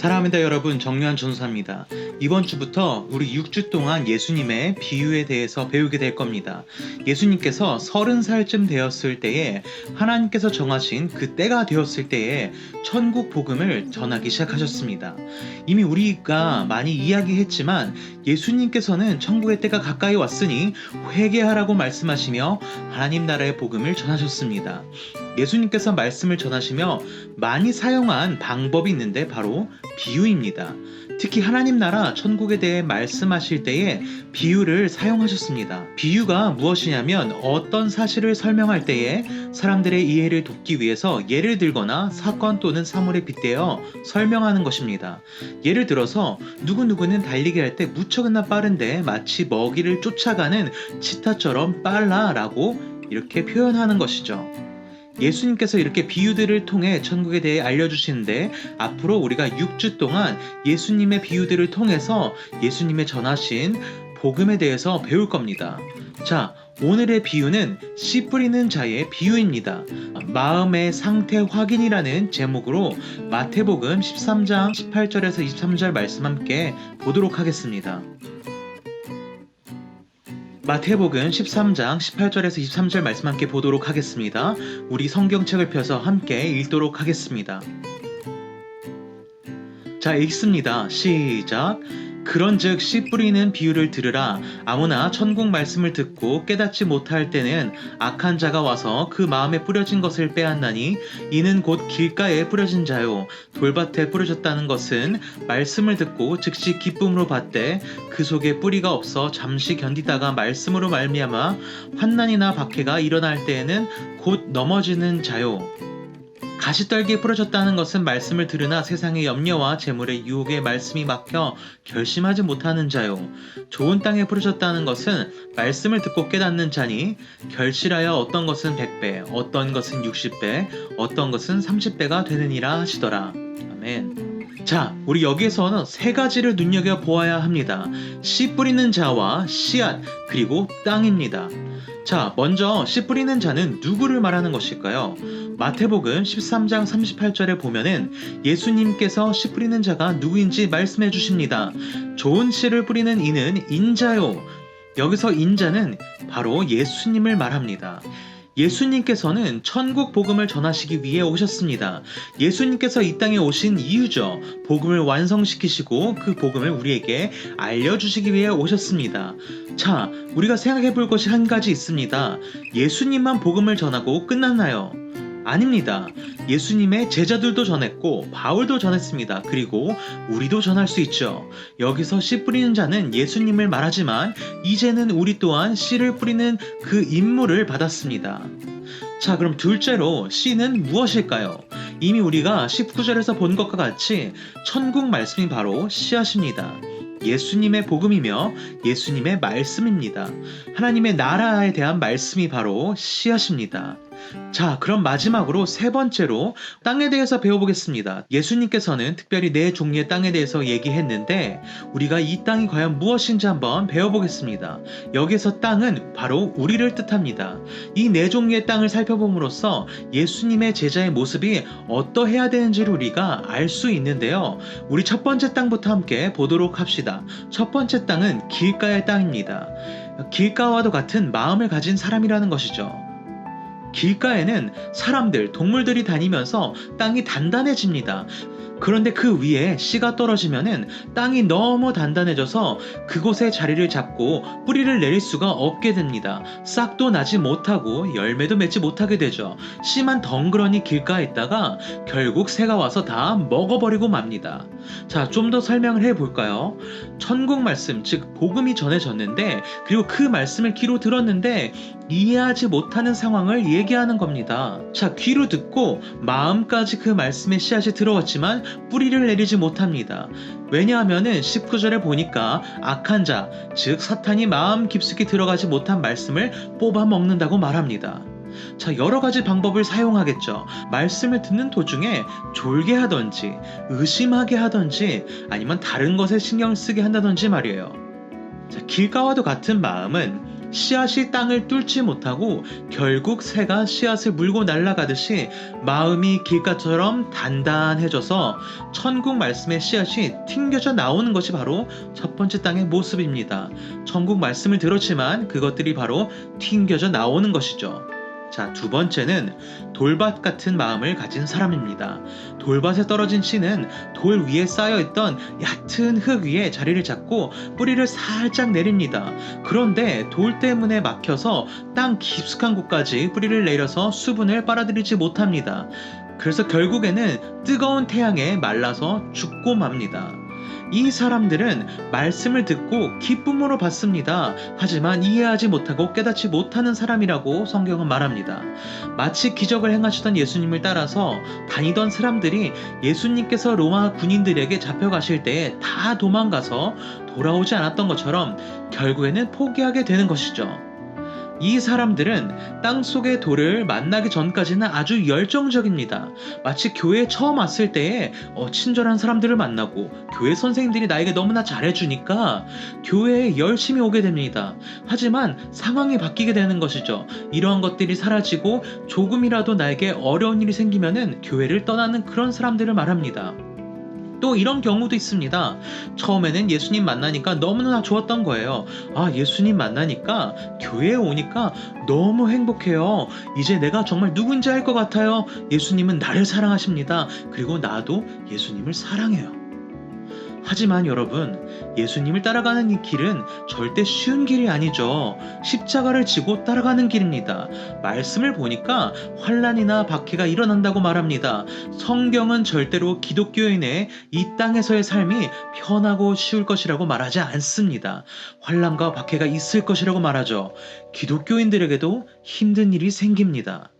사랑합니다 여러분, 정유한 전사입니다. 이번 주부터 우리 6주 동안 예수님의 비유에 대해서 배우게 될 겁니다. 예수님께서 30살쯤 되었을 때에 하나님께서 정하신 그 때가 되었을 때에 천국 복음을 전하기 시작하셨습니다. 이미 우리가 많이 이야기했지만 예수님께서는 천국의 때가 가까이 왔으니 회개하라고 말씀하시며 하나님 나라의 복음을 전하셨습니다. 예수님께서 말씀을 전하시며 많이 사용한 방법이 있는데 바로 비유입니다. 특히 하나님 나라 천국에 대해 말씀하실 때에 비유를 사용하셨습니다. 비유가 무엇이냐면 어떤 사실을 설명할 때에 사람들의 이해를 돕기 위해서 예를 들거나 사건 또는 사물에 빗대어 설명하는 것입니다. 예를 들어서 누구누구는 달리기 할 때 무척이나 빠른데 마치 먹이를 쫓아가는 치타처럼 빨라 라고 이렇게 표현하는 것이죠. 예수님께서 이렇게 비유들을 통해 천국에 대해 알려주시는데 앞으로 우리가 6주 동안 예수님의 비유들을 통해서 예수님의 전하신 복음에 대해서 배울 겁니다. 자, 오늘의 비유는 씨 뿌리는 자의 비유입니다. 마음의 상태 확인이라는 제목으로 마태복음 13장 18절에서 23절 말씀 함께 보도록 하겠습니다. 마태복음 13장 18절에서 23절 말씀 함께 보도록 하겠습니다. 우리 성경책을 펴서 함께 읽도록 하겠습니다. 자, 읽습니다. 시작. 그런즉 씨 뿌리는 비유를 들으라. 아무나 천국 말씀을 듣고 깨닫지 못할 때는 악한 자가 와서 그 마음에 뿌려진 것을 빼앗나니 이는 곧 길가에 뿌려진 자요 돌밭에 뿌려졌다는 것은 말씀을 듣고 즉시 기쁨으로 받되 그 속에 뿌리가 없어 잠시 견디다가 말씀으로 말미암아 환난이나 박해가 일어날 때에는 곧 넘어지는 자요. 가시떨기에 뿌려졌다는 것은 말씀을 들으나 세상의 염려와 재물의 유혹에 말씀이 막혀 결심하지 못하는 자요. 좋은 땅에 뿌려졌다는 것은 말씀을 듣고 깨닫는 자니 결실하여 어떤 것은 100배, 어떤 것은 60배, 어떤 것은 30배가 되느니라 하시더라. 아멘. 자, 우리 여기에서는 세 가지를 눈여겨보아야 합니다. 씨 뿌리는 자와 씨앗, 그리고 땅입니다. 자, 먼저 씨 뿌리는 자는 누구를 말하는 것일까요? 마태복음 13장 38절에 보면은 예수님께서 씨 뿌리는 자가 누구인지 말씀해 주십니다. 좋은 씨를 뿌리는 이는 인자요. 여기서 인자는 바로 예수님을 말합니다. 예수님께서는 천국 복음을 전하시기 위해 오셨습니다. 예수님께서 이 땅에 오신 이유죠. 복음을 완성시키시고 그 복음을 우리에게 알려주시기 위해 오셨습니다. 자, 우리가 생각해 볼 것이 한 가지 있습니다. 예수님만 복음을 전하고 끝났나요? 아닙니다. 예수님의 제자들도 전했고 바울도 전했습니다. 그리고 우리도 전할 수 있죠. 여기서 씨 뿌리는 자는 예수님을 말하지만 이제는 우리 또한 씨를 뿌리는 그 임무를 받았습니다. 자, 그럼 둘째로 씨는 무엇일까요? 이미 우리가 19절에서 본 것과 같이 천국 말씀이 바로 씨앗입니다. 예수님의 복음이며 예수님의 말씀입니다. 하나님의 나라에 대한 말씀이 바로 씨앗입니다. 자, 그럼 마지막으로 세 번째로 땅에 대해서 배워보겠습니다. 예수님께서는 특별히 네 종류의 땅에 대해서 얘기했는데 우리가 이 땅이 과연 무엇인지 한번 배워보겠습니다. 여기서 땅은 바로 우리를 뜻합니다. 이 네 종류의 땅을 살펴봄으로써 예수님의 제자의 모습이 어떠해야 되는지를 우리가 알 수 있는데요. 우리 첫 번째 땅부터 함께 보도록 합시다. 첫 번째 땅은 길가의 땅입니다. 길가와도 같은 마음을 가진 사람이라는 것이죠. 길가에는 사람들, 동물들이 다니면서 땅이 단단해집니다. 그런데 그 위에 씨가 떨어지면은 땅이 너무 단단해져서 그곳에 자리를 잡고 뿌리를 내릴 수가 없게 됩니다. 싹도 나지 못하고 열매도 맺지 못하게 되죠. 씨만 덩그러니 길가에 있다가 결국 새가 와서 다 먹어버리고 맙니다. 자, 좀 더 설명을 해볼까요? 천국 말씀, 즉 복음이 전해졌는데 그리고 그 말씀을 귀로 들었는데 이해하지 못하는 상황을 얘기하는 겁니다. 자, 귀로 듣고 마음까지 그 말씀의 씨앗이 들어왔지만 뿌리를 내리지 못합니다. 왜냐하면은 19절에 보니까 악한 자, 즉 사탄이 마음 깊숙이 들어가지 못한 말씀을 뽑아 먹는다고 말합니다. 자, 여러 가지 방법을 사용하겠죠. 말씀을 듣는 도중에 졸게 하던지, 의심하게 하던지, 아니면 다른 것에 신경 쓰게 한다던지 말이에요. 자, 길가와도 같은 마음은 씨앗이 땅을 뚫지 못하고 결국 새가 씨앗을 물고 날아가듯이 마음이 길가처럼 단단해져서 천국 말씀의 씨앗이 튕겨져 나오는 것이 바로 첫 번째 땅의 모습입니다. 천국 말씀을 들었지만 그것들이 바로 튕겨져 나오는 것이죠. 자, 두 번째는 돌밭 같은 마음을 가진 사람입니다. 돌밭에 떨어진 씨는 돌 위에 쌓여있던 얕은 흙 위에 자리를 잡고 뿌리를 살짝 내립니다. 그런데 돌 때문에 막혀서 땅 깊숙한 곳까지 뿌리를 내려서 수분을 빨아들이지 못합니다. 그래서 결국에는 뜨거운 태양에 말라서 죽고 맙니다. 이 사람들은 말씀을 듣고 기쁨으로 받습니다. 하지만 이해하지 못하고 깨닫지 못하는 사람이라고 성경은 말합니다. 마치 기적을 행하시던 예수님을 따라서 다니던 사람들이 예수님께서 로마 군인들에게 잡혀가실 때에 다 도망가서 돌아오지 않았던 것처럼 결국에는 포기하게 되는 것이죠. 이 사람들은 땅속의 돌을 만나기 전까지는 아주 열정적입니다. 마치 교회에 처음 왔을 때에 친절한 사람들을 만나고 교회 선생님들이 나에게 너무나 잘해주니까 교회에 열심히 오게 됩니다. 하지만 상황이 바뀌게 되는 것이죠. 이러한 것들이 사라지고 조금이라도 나에게 어려운 일이 생기면은 교회를 떠나는 그런 사람들을 말합니다. 또 이런 경우도 있습니다. 처음에는 예수님 만나니까 너무나 좋았던 거예요. 아, 예수님 만나니까 교회에 오니까 너무 행복해요. 이제 내가 정말 누군지 알 것 같아요. 예수님은 나를 사랑하십니다. 그리고 나도 예수님을 사랑해요. 하지만 여러분, 예수님을 따라가는 이 길은 절대 쉬운 길이 아니죠. 십자가를 지고 따라가는 길입니다. 말씀을 보니까 환난이나 박해가 일어난다고 말합니다. 성경은 절대로 기독교인의 이 땅에서의 삶이 편하고 쉬울 것이라고 말하지 않습니다. 환난과 박해가 있을 것이라고 말하죠. 기독교인들에게도 힘든 일이 생깁니다.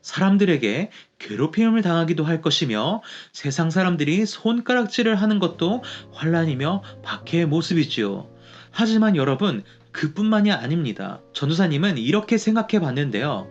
사람들에게 괴롭힘을 당하기도 할 것이며 세상 사람들이 손가락질을 하는 것도 환난이며 박해의 모습이지요. 하지만 여러분, 그뿐만이 아닙니다. 전도사님은 이렇게 생각해 봤는데요.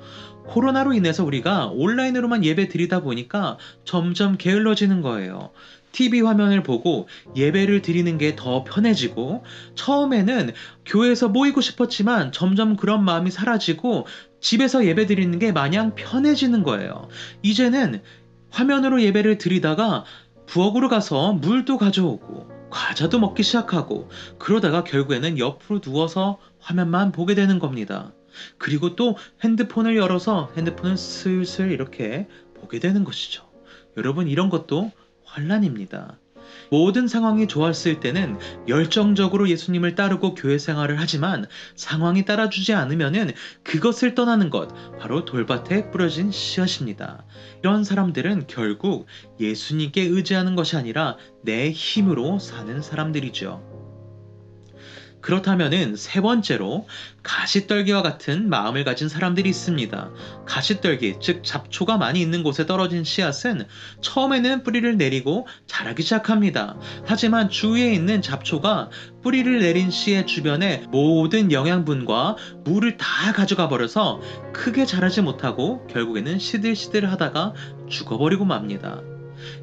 코로나로 인해서 우리가 온라인으로만 예배 드리다 보니까 점점 게을러지는 거예요. TV 화면을 보고 예배를 드리는 게 더 편해지고, 처음에는 교회에서 모이고 싶었지만 점점 그런 마음이 사라지고 집에서 예배 드리는 게 마냥 편해지는 거예요. 이제는 화면으로 예배를 드리다가 부엌으로 가서 물도 가져오고 과자도 먹기 시작하고, 그러다가 결국에는 옆으로 누워서 화면만 보게 되는 겁니다. 그리고 또 핸드폰을 열어서 핸드폰을 슬슬 이렇게 보게 되는 것이죠. 여러분, 이런 것도 환난입니다. 모든 상황이 좋았을 때는 열정적으로 예수님을 따르고 교회 생활을 하지만 상황이 따라주지 않으면은 그것을 떠나는 것, 바로 돌밭에 뿌려진 씨앗입니다. 이런 사람들은 결국 예수님께 의지하는 것이 아니라 내 힘으로 사는 사람들이죠. 그렇다면은 세 번째로 가시떨기와 같은 마음을 가진 사람들이 있습니다. 가시떨기, 즉 잡초가 많이 있는 곳에 떨어진 씨앗은 처음에는 뿌리를 내리고 자라기 시작합니다. 하지만 주위에 있는 잡초가 뿌리를 내린 씨의 주변에 모든 영양분과 물을 다 가져가 버려서 크게 자라지 못하고 결국에는 시들시들 하다가 죽어버리고 맙니다.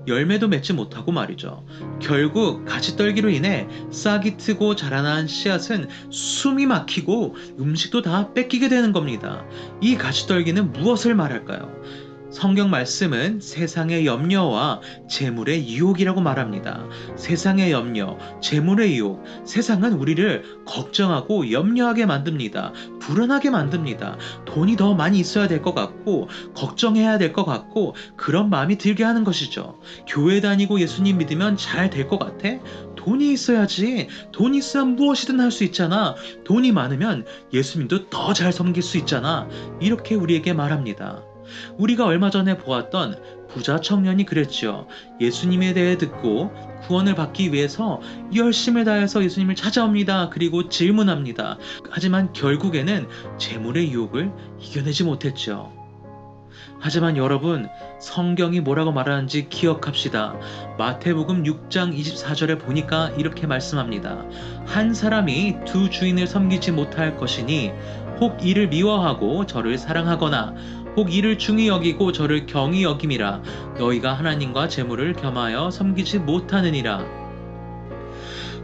열매도 맺지 못하고 말이죠. 결국 가시떨기로 인해 싹이 트고 자라난 씨앗은 숨이 막히고 음식도 다 뺏기게 되는 겁니다. 이 가시떨기는 무엇을 말할까요? 성경 말씀은 세상의 염려와 재물의 유혹이라고 말합니다. 세상의 염려, 재물의 유혹, 세상은 우리를 걱정하고 염려하게 만듭니다. 불안하게 만듭니다. 돈이 더 많이 있어야 될 것 같고 걱정해야 될 것 같고 그런 마음이 들게 하는 것이죠. 교회 다니고 예수님 믿으면 잘 될 것 같아? 돈이 있어야지. 돈이 있으면 무엇이든 할 수 있잖아. 돈이 많으면 예수님도 더 잘 섬길 수 있잖아. 이렇게 우리에게 말합니다. 우리가 얼마 전에 보았던 부자 청년이 그랬죠. 예수님에 대해 듣고 구원을 받기 위해서 열심을 다해서 예수님을 찾아옵니다. 그리고 질문합니다. 하지만 결국에는 재물의 유혹을 이겨내지 못했죠. 하지만 여러분, 성경이 뭐라고 말하는지 기억합시다. 마태복음 6장 24절에 보니까 이렇게 말씀합니다. 한 사람이 두 주인을 섬기지 못할 것이니 혹 이를 미워하고 저를 사랑하거나 혹 이를 중히 여기고 저를 경히 여김이라. 너희가 하나님과 재물을 겸하여 섬기지 못하느니라.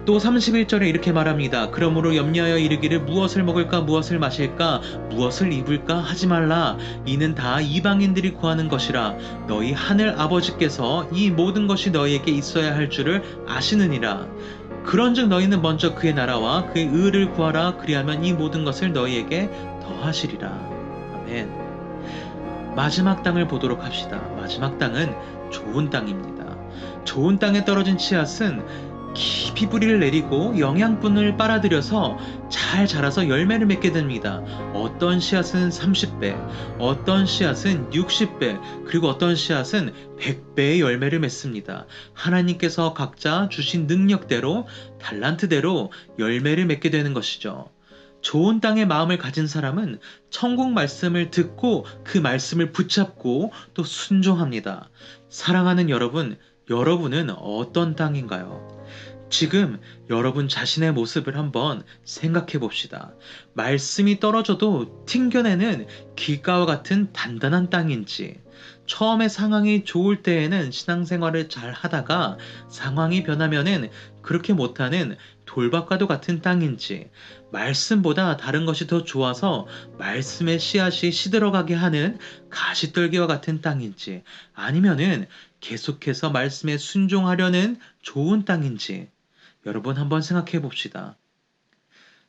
또 31절에 이렇게 말합니다. 그러므로 염려하여 이르기를 무엇을 먹을까 무엇을 마실까 무엇을 입을까 하지 말라. 이는 다 이방인들이 구하는 것이라. 너희 하늘 아버지께서 이 모든 것이 너희에게 있어야 할 줄을 아시느니라. 그런즉 너희는 먼저 그의 나라와 그의 의를 구하라. 그리하면 이 모든 것을 너희에게 더하시리라. 아멘. 마지막 땅을 보도록 합시다. 마지막 땅은 좋은 땅입니다. 좋은 땅에 떨어진 씨앗은 깊이 뿌리를 내리고 영양분을 빨아들여서 잘 자라서 열매를 맺게 됩니다. 어떤 씨앗은 30배, 어떤 씨앗은 60배, 그리고 어떤 씨앗은 100배의 열매를 맺습니다. 하나님께서 각자 주신 능력대로, 달란트대로 열매를 맺게 되는 것이죠. 좋은 땅의 마음을 가진 사람은 천국 말씀을 듣고 그 말씀을 붙잡고 또 순종합니다. 사랑하는 여러분, 여러분은 어떤 땅인가요? 지금 여러분 자신의 모습을 한번 생각해 봅시다. 말씀이 떨어져도 튕겨내는 길가와 같은 단단한 땅인지, 처음에 상황이 좋을 때에는 신앙생활을 잘 하다가 상황이 변하면은 그렇게 못하는 돌밭과도 같은 땅인지, 말씀보다 다른 것이 더 좋아서 말씀의 씨앗이 시들어가게 하는 가시떨기와 같은 땅인지, 아니면은 계속해서 말씀에 순종하려는 좋은 땅인지, 여러분 한번 생각해 봅시다.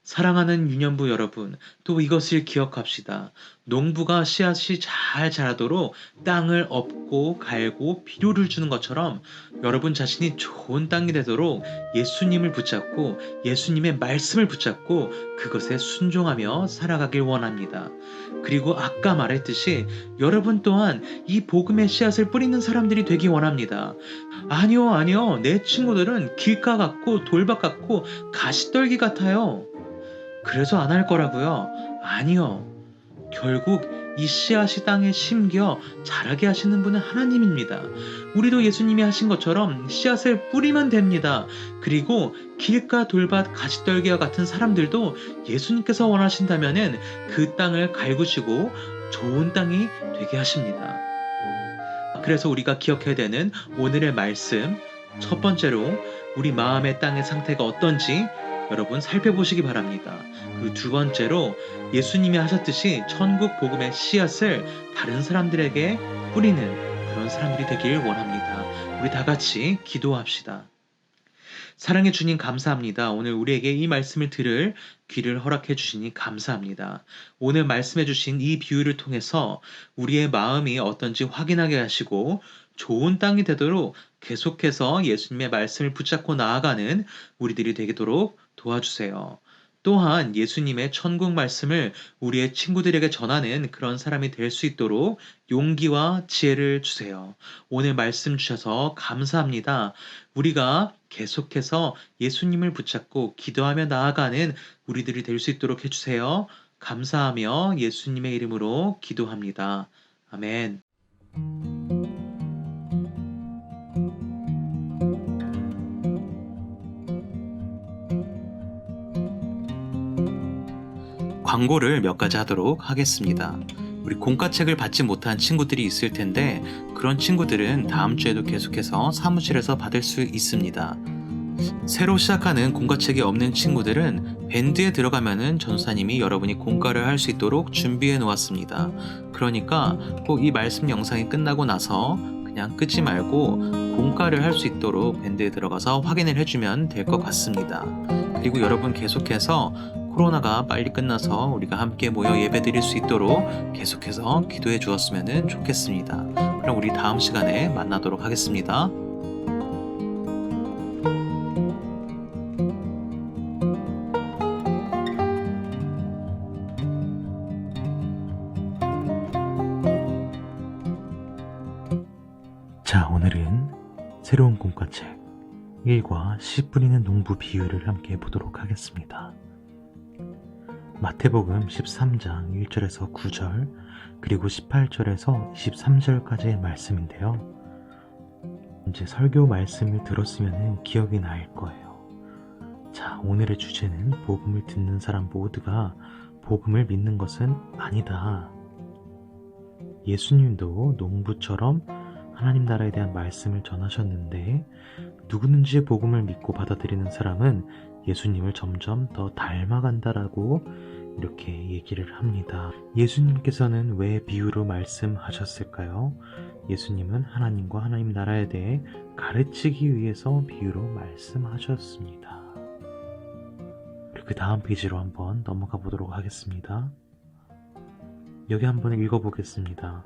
사랑하는 유년부 여러분, 또 이것을 기억합시다. 농부가 씨앗이 잘 자라도록 땅을 업고 갈고 비료를 주는 것처럼 여러분 자신이 좋은 땅이 되도록 예수님을 붙잡고 예수님의 말씀을 붙잡고 그것에 순종하며 살아가길 원합니다. 그리고 아까 말했듯이 여러분 또한 이 복음의 씨앗을 뿌리는 사람들이 되기 원합니다. 아니요. 내 친구들은 길가 같고 돌밭 같고 가시떨기 같아요. 그래서 안 할 거라고요? 아니요. 결국 이 씨앗이 땅에 심겨 자라게 하시는 분은 하나님입니다. 우리도 예수님이 하신 것처럼 씨앗을 뿌리면 됩니다. 그리고 길가 돌밭 가시떨기와 같은 사람들도 예수님께서 원하신다면 그 땅을 갈구시고 좋은 땅이 되게 하십니다. 그래서 우리가 기억해야 되는 오늘의 말씀, 첫 번째로 우리 마음의 땅의 상태가 어떤지 여러분 살펴보시기 바랍니다. 그 두 번째로 예수님이 하셨듯이 천국 복음의 씨앗을 다른 사람들에게 뿌리는 그런 사람들이 되길 원합니다. 우리 다 같이 기도합시다. 사랑해 주님 감사합니다. 오늘 우리에게 이 말씀을 들을 귀를 허락해 주시니 감사합니다. 오늘 말씀해 주신 이 비유를 통해서 우리의 마음이 어떤지 확인하게 하시고 좋은 땅이 되도록 계속해서 예수님의 말씀을 붙잡고 나아가는 우리들이 되도록 도와주세요. 또한 예수님의 천국 말씀을 우리의 친구들에게 전하는 그런 사람이 될 수 있도록 용기와 지혜를 주세요. 오늘 말씀 주셔서 감사합니다. 우리가 계속해서 예수님을 붙잡고 기도하며 나아가는 우리들이 될 수 있도록 해주세요. 감사하며 예수님의 이름으로 기도합니다. 아멘. 광고를 몇 가지 하도록 하겠습니다. 우리 공과책을 받지 못한 친구들이 있을 텐데 그런 친구들은 다음 주에도 계속해서 사무실에서 받을 수 있습니다. 새로 시작하는 공과책이 없는 친구들은 밴드에 들어가면은 전사님이 여러분이 공과를 할 수 있도록 준비해 놓았습니다. 그러니까 꼭 이 말씀 영상이 끝나고 나서 그냥 끄지 말고 공과를 할 수 있도록 밴드에 들어가서 확인을 해주면 될 것 같습니다. 그리고 여러분 계속해서 코로나가 빨리 끝나서 우리가 함께 모여 예배 드릴 수 있도록 계속해서 기도해 주었으면 좋겠습니다. 그럼 우리 다음 시간에 만나도록 하겠습니다. 자, 오늘은 새로운 공과책 1과 씨 뿌리는 농부 비유를 함께 보도록 하겠습니다. 마태복음 13장 1절에서 9절 그리고 18절에서 23절까지의 말씀인데요. 이제 설교 말씀을 들었으면 기억이 날 거예요. 자, 오늘의 주제는 복음을 듣는 사람 모두가 복음을 믿는 것은 아니다. 예수님도 농부처럼 하나님 나라에 대한 말씀을 전하셨는데 누구든지 복음을 믿고 받아들이는 사람은 예수님을 점점 더 닮아간다라고 이렇게 얘기를 합니다. 예수님께서는 왜 비유로 말씀하셨을까요? 예수님은 하나님과 하나님 나라에 대해 가르치기 위해서 비유로 말씀하셨습니다. 그 다음 페이지로 한번 넘어가 보도록 하겠습니다. 여기 한번 읽어보겠습니다.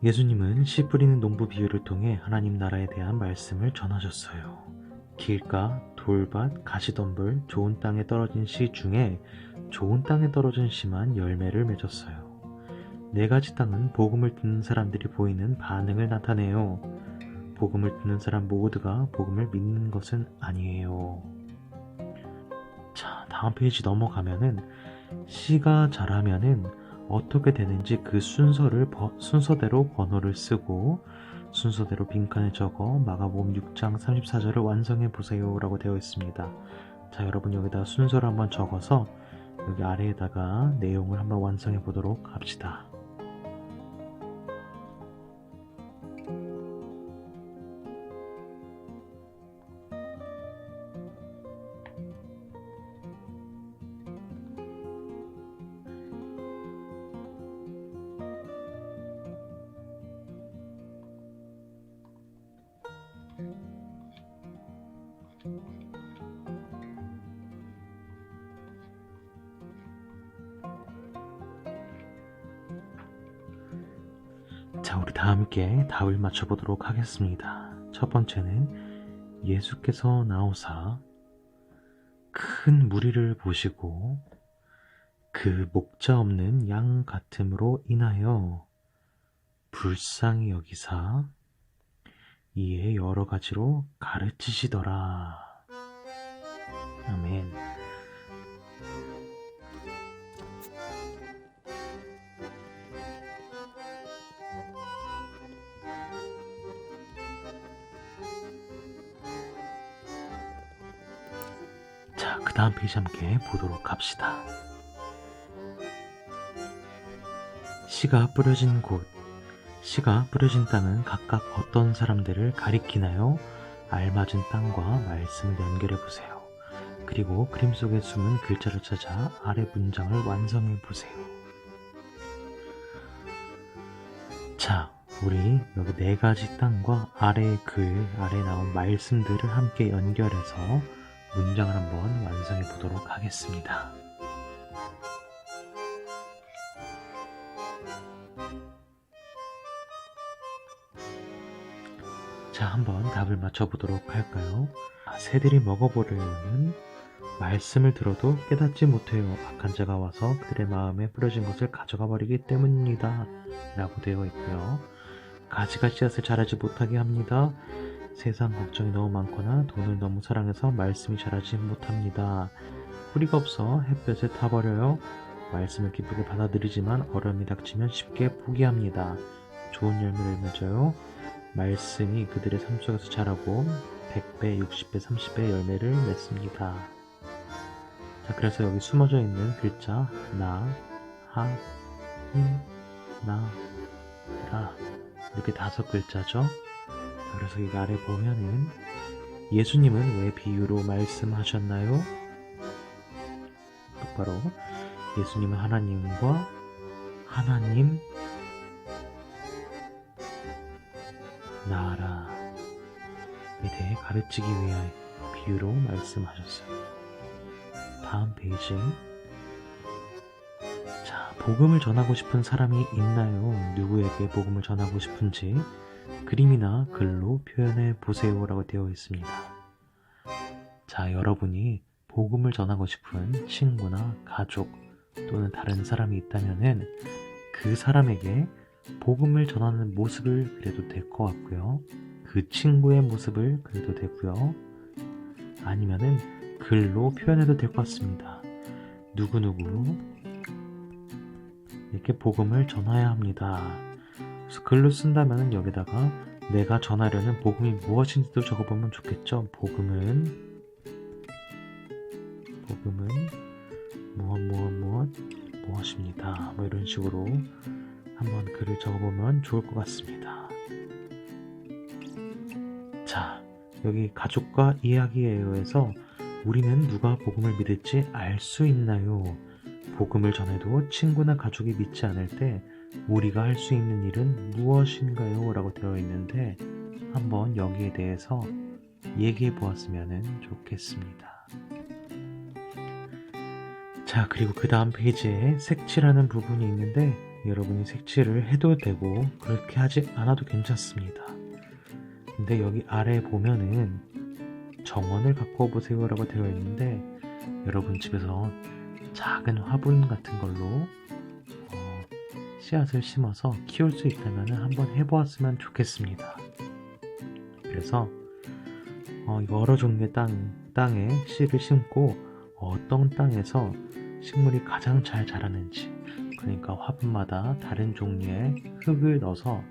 예수님은 씨 뿌리는 농부 비유를 통해 하나님 나라에 대한 말씀을 전하셨어요. 길가, 돌밭, 가시덤불, 좋은 땅에 떨어진 씨 중에 좋은 땅에 떨어진 씨만 열매를 맺었어요. 4가지 땅은 복음을 듣는 사람들이 보이는 반응을 나타내요. 복음을 듣는 사람 모두가 복음을 믿는 것은 아니에요. 자, 다음 페이지 넘어가면은 씨가 자라면은 어떻게 되는지 그 순서대로 번호를 쓰고 순서대로 빈칸에 적어 마가복음 6장 34절을 완성해 보세요 라고 되어 있습니다. 자, 여러분 여기다 순서를 한번 적어서 여기 아래에다가 내용을 한번 완성해 보도록 합시다. 자, 우리 다 함께 답을 맞춰보도록 하겠습니다. 첫 번째는 예수께서 나오사 큰 무리를 보시고 그 목자 없는 양 같음으로 인하여 불쌍히 여기사 이에 여러 가지로 가르치시더라. 아멘. 자, 그 다음 페이지 함께 보도록 합시다. 씨가 뿌려진 곳. 씨가 뿌려진 땅은 각각 어떤 사람들을 가리키나요? 알맞은 땅과 말씀을 연결해 보세요. 그리고 그림 속에 숨은 글자를 찾아 아래 문장을 완성해 보세요. 자, 우리 여기 4가지 땅과 아래의 아래에 나온 말씀들을 함께 연결해서 문장을 한번 완성해 보도록 하겠습니다. 자, 한번 답을 맞춰보도록 할까요? 새들이 먹어보려는 말씀을 들어도 깨닫지 못해요. 악한 자가 와서 그들의 마음에 뿌려진 것을 가져가 버리기 때문입니다. 라고 되어 있고요. 가지가 씨앗을 자라지 못하게 합니다. 세상 걱정이 너무 많거나 돈을 너무 사랑해서 말씀이 자라지 못합니다. 뿌리가 없어 햇볕에 타버려요. 말씀을 기쁘게 받아들이지만 어려움이 닥치면 쉽게 포기합니다. 좋은 열매를 맺어요. 말씀이 그들의 삶 속에서 자라고 100배, 60배, 30배 열매를 맺습니다. 자, 그래서 여기 숨어져 있는 글자 나, 하, 나, 라 이렇게 5글자죠. 자, 그래서 여기 아래 보면은 예수님은 왜 비유로 말씀하셨나요? 똑바로 예수님은 하나님과 하나님 나라에 대해 가르치기 위한 비유로 말씀하셨어요. 다음 페이지. 자, 복음을 전하고 싶은 사람이 있나요? 누구에게 복음을 전하고 싶은지 그림이나 글로 표현해 보세요 라고 되어 있습니다. 자, 여러분이 복음을 전하고 싶은 친구나 가족 또는 다른 사람이 있다면은 그 사람에게 복음을 전하는 모습을 그려도 될 것 같고요. 그 친구의 모습을 그려도 되고요. 아니면은 글로 표현해도 될 것 같습니다. 누구누구 이렇게 복음을 전해야 합니다. 그래서 글로 쓴다면 여기다가 내가 전하려는 복음이 무엇인지도 적어보면 좋겠죠. 복음은 무엇입니다. 뭐 이런 식으로 한번 글을 적어보면 좋을 것 같습니다. 여기 가족과 이야기예요에서 우리는 누가 복음을 믿을지 알 수 있나요? 복음을 전해도 친구나 가족이 믿지 않을 때 우리가 할 수 있는 일은 무엇인가요? 라고 되어 있는데 한번 여기에 대해서 얘기해 보았으면 좋겠습니다. 자, 그리고 그 다음 페이지에 색칠하는 부분이 있는데 여러분이 색칠을 해도 되고 그렇게 하지 않아도 괜찮습니다. 근데 여기 아래 보면은 정원을 갖고 와보세요 라고 되어 있는데 여러분 집에서 작은 화분 같은 걸로 씨앗을 심어서 키울 수 있다면 한번 해보았으면 좋겠습니다. 그래서 여러 종류의 땅에 씨를 심고 어떤 땅에서 식물이 가장 잘 자라는지, 그러니까 화분마다 다른 종류의 흙을 넣어서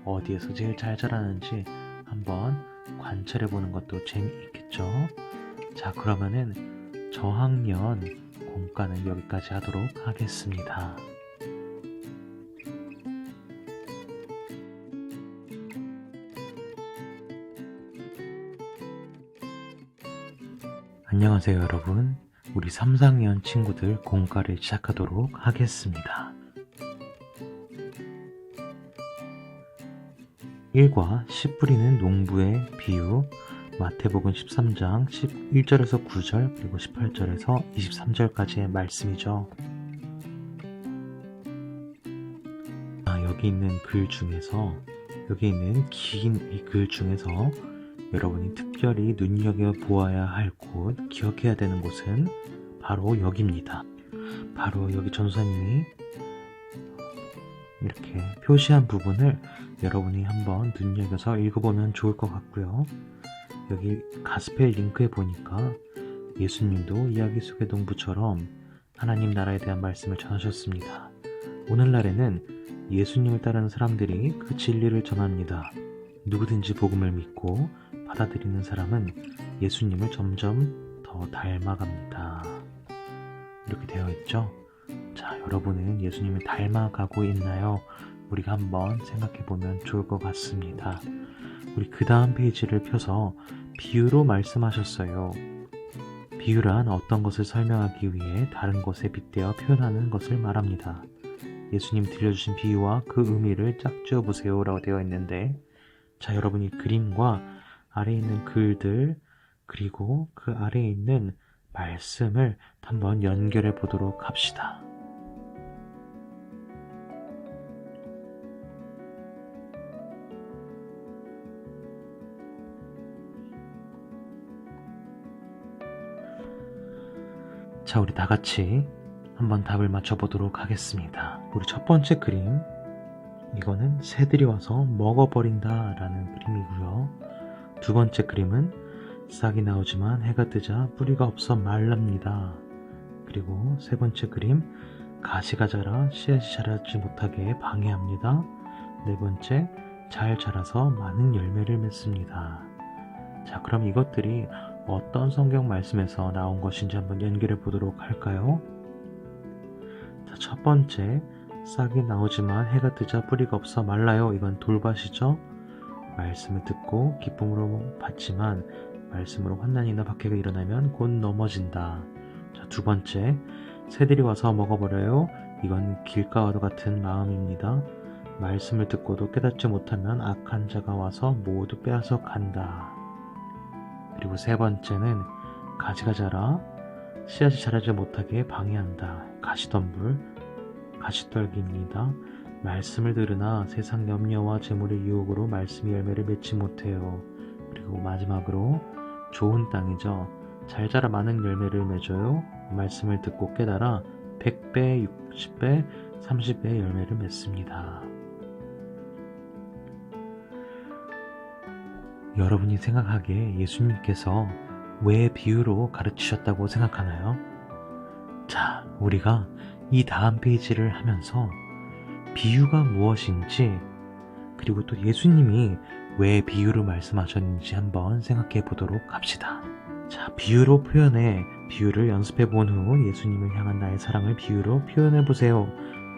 어디에서 제일 잘 자라는지 한번 관찰해 보는 것도 재미있겠죠. 자, 그러면은 저학년 공과는 여기까지 하도록 하겠습니다. 안녕하세요 여러분. 우리 3, 4학년 친구들 공과를 시작하도록 하겠습니다. 1과 씨 뿌리는 농부의 비유, 마태복음 13장 11절에서 9절 그리고 18절에서 23절까지의 말씀이죠. 여기 있는 글 중에서 여기 있는 긴 이 글 중에서 여러분이 특별히 눈여겨보아야 할 곳, 기억해야 되는 곳은 바로 여기입니다. 바로 여기 전도사님이 이렇게 표시한 부분을 여러분이 한번 눈여겨서 읽어보면 좋을 것 같고요. 여기 가스펠 링크에 보니까 예수님도 이야기 속의 농부처럼 하나님 나라에 대한 말씀을 전하셨습니다. 오늘날에는 예수님을 따르는 사람들이 그 진리를 전합니다. 누구든지 복음을 믿고 받아들이는 사람은 예수님을 점점 더 닮아갑니다. 이렇게 되어 있죠. 자, 여러분은 예수님을 닮아가고 있나요? 우리가 한번 생각해 보면 좋을 것 같습니다. 우리 그 다음 페이지를 펴서 비유로 말씀하셨어요. 비유란 어떤 것을 설명하기 위해 다른 것에 빗대어 표현하는 것을 말합니다. 예수님 들려주신 비유와 그 의미를 짝지어 보세요 라고 되어 있는데, 자, 여러분이 그림과 아래에 있는 글들 그리고 그 아래에 있는 말씀을 한번 연결해 보도록 합시다. 자, 우리 다 같이 한번 답을 맞춰보도록 하겠습니다. 우리 첫 번째 그림, 이거는 새들이 와서 먹어버린다 라는 그림이고요. 두 번째 그림은 싹이 나오지만 해가 뜨자 뿌리가 없어 말랍니다. 그리고 세 번째 그림, 가시가 자라 씨앗이 자라지 못하게 방해합니다. 네 번째, 잘 자라서 많은 열매를 맺습니다. 자, 그럼 이것들이 어떤 성경 말씀에서 나온 것인지 한번 연결해 보도록 할까요? 자, 첫 번째, 싹이 나오지만 해가 뜨자 뿌리가 없어 말라요. 이건 돌밭이죠. 말씀을 듣고 기쁨으로 받지만 말씀으로 환난이나 박해가 일어나면 곧 넘어진다. 자, 두 번째, 새들이 와서 먹어버려요. 이건 길가와도 같은 마음입니다. 말씀을 듣고도 깨닫지 못하면 악한 자가 와서 모두 빼앗아 간다. 그리고 세 번째는 가지가 자라 씨앗이 자라지 못하게 방해한다. 가시덤불, 가시떨기입니다. 말씀을 들으나 세상 염려와 재물의 유혹으로 말씀이 열매를 맺지 못해요. 그리고 마지막으로 좋은 땅이죠. 잘 자라 많은 열매를 맺어요. 말씀을 듣고 깨달아 100배, 60배, 30배의 열매를 맺습니다. 여러분이 생각하기에 예수님께서 왜 비유로 가르치셨다고 생각하나요? 자, 우리가 이 다음 페이지를 하면서 비유가 무엇인지, 그리고 또 예수님이 왜 비유로 말씀하셨는지 한번 생각해 보도록 합시다. 자, 비유로 표현해 비유를 연습해 본 후 예수님을 향한 나의 사랑을 비유로 표현해 보세요.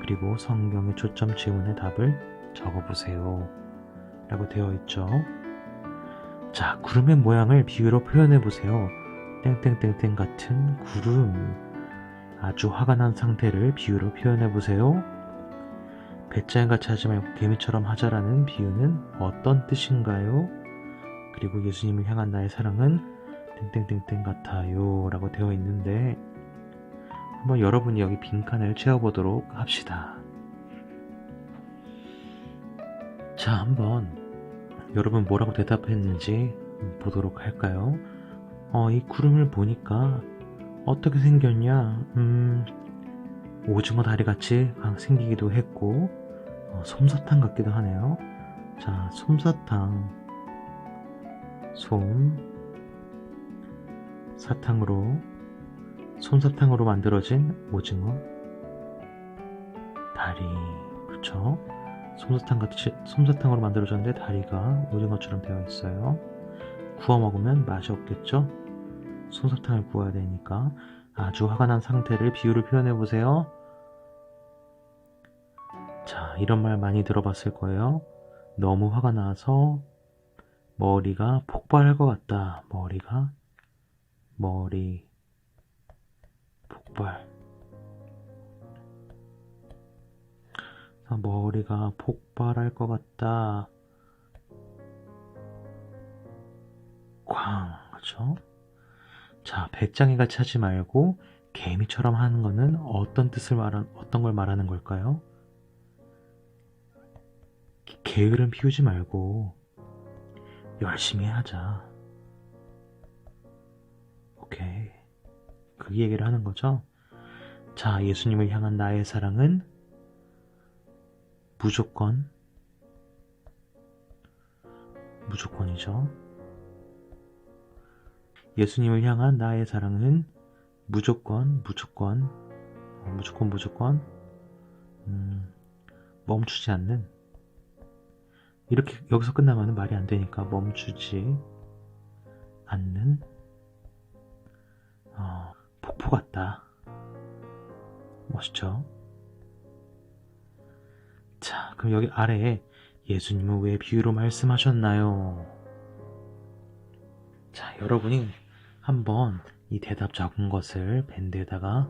그리고 성경의 초점 지문의 답을 적어 보세요 라고 되어 있죠. 자, 구름의 모양을 비유로 표현해 보세요. 땡땡땡땡 같은 구름. 아주 화가 난 상태를 비유로 표현해 보세요. 배짱이같이 하지 말고 개미처럼 하자라는 비유는 어떤 뜻인가요? 그리고 예수님을 향한 나의 사랑은 땡땡땡땡 같아요 라고 되어 있는데 한번 여러분이 여기 빈칸을 채워보도록 합시다. 자, 한번 여러분 뭐라고 대답했는지 보도록 할까요? 이 구름을 보니까 어떻게 생겼냐? 오징어 다리같이 생기기도 했고 솜사탕 같기도 하네요. 자, 솜사탕. 솜사탕으로 만들어진 오징어 다리. 그렇죠? 솜사탕으로 만들어졌는데 다리가 오징어처럼 되어 있어요. 구워 먹으면 맛이 없겠죠? 솜사탕을 구워야 되니까. 아주 화가 난 상태를 비유로 표현해 보세요. 자, 이런 말 많이 들어봤을 거예요. 너무 화가 나서 머리가 폭발할 것 같다. 머리 폭발. 머리가 폭발할 것 같다. 그렇죠? 자, 배짱이 같이 하지 말고 개미처럼 하는 거는 어떤 걸 말하는 걸까요? 게으름 피우지 말고 열심히 하자. 오케이. 그 얘기를 하는 거죠. 자, 예수님을 향한 나의 사랑은 무조건이죠. 예수님을 향한 나의 사랑은 무조건 멈추지 않는. 이렇게 여기서 끝나면 말이 안 되니까 멈추지 않는 폭포 같다. 멋있죠? 자, 그럼 여기 아래에 예수님은 왜 비유로 말씀하셨나요? 자, 여러분이 한번 이 대답 적은 것을 밴드에다가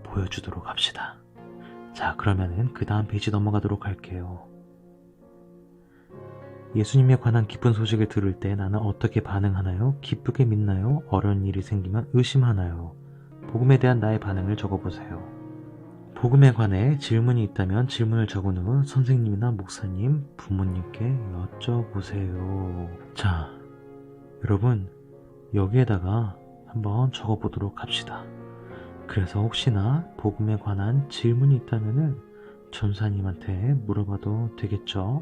보여주도록 합시다. 자, 그러면은 그 다음 페이지 넘어가도록 할게요. 예수님에 관한 기쁜 소식을 들을 때 나는 어떻게 반응하나요? 기쁘게 믿나요? 어려운 일이 생기면 의심하나요? 복음에 대한 나의 반응을 적어보세요. 복음에 관해 질문이 있다면 질문을 적은 후 선생님이나 목사님, 부모님께 여쭤보세요. 자, 여러분 여기에다가 한번 적어보도록 합시다. 그래서 혹시나 복음에 관한 질문이 있다면은 전사님한테 물어봐도 되겠죠.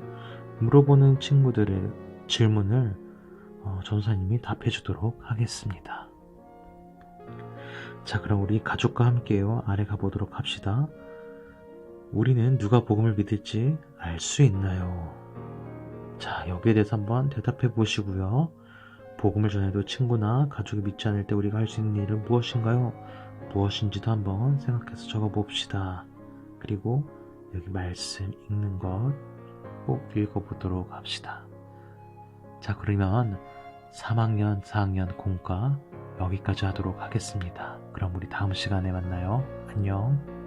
물어보는 친구들의 질문을 전사님이 답해 주도록 하겠습니다. 자, 그럼 우리 가족과 함께요. 아래 가보도록 합시다. 우리는 누가 복음을 믿을지 알 수 있나요? 자, 여기에 대해서 한번 대답해 보시고요. 복음을 전해도 친구나 가족이 믿지 않을 때 우리가 할 수 있는 일은 무엇인가요? 무엇인지도 한번 생각해서 적어 봅시다. 그리고 여기 말씀 읽는 것 꼭 읽어보도록 합시다. 자, 그러면 3학년, 4학년 공과 여기까지 하도록 하겠습니다. 그럼 우리 다음 시간에 만나요. 안녕.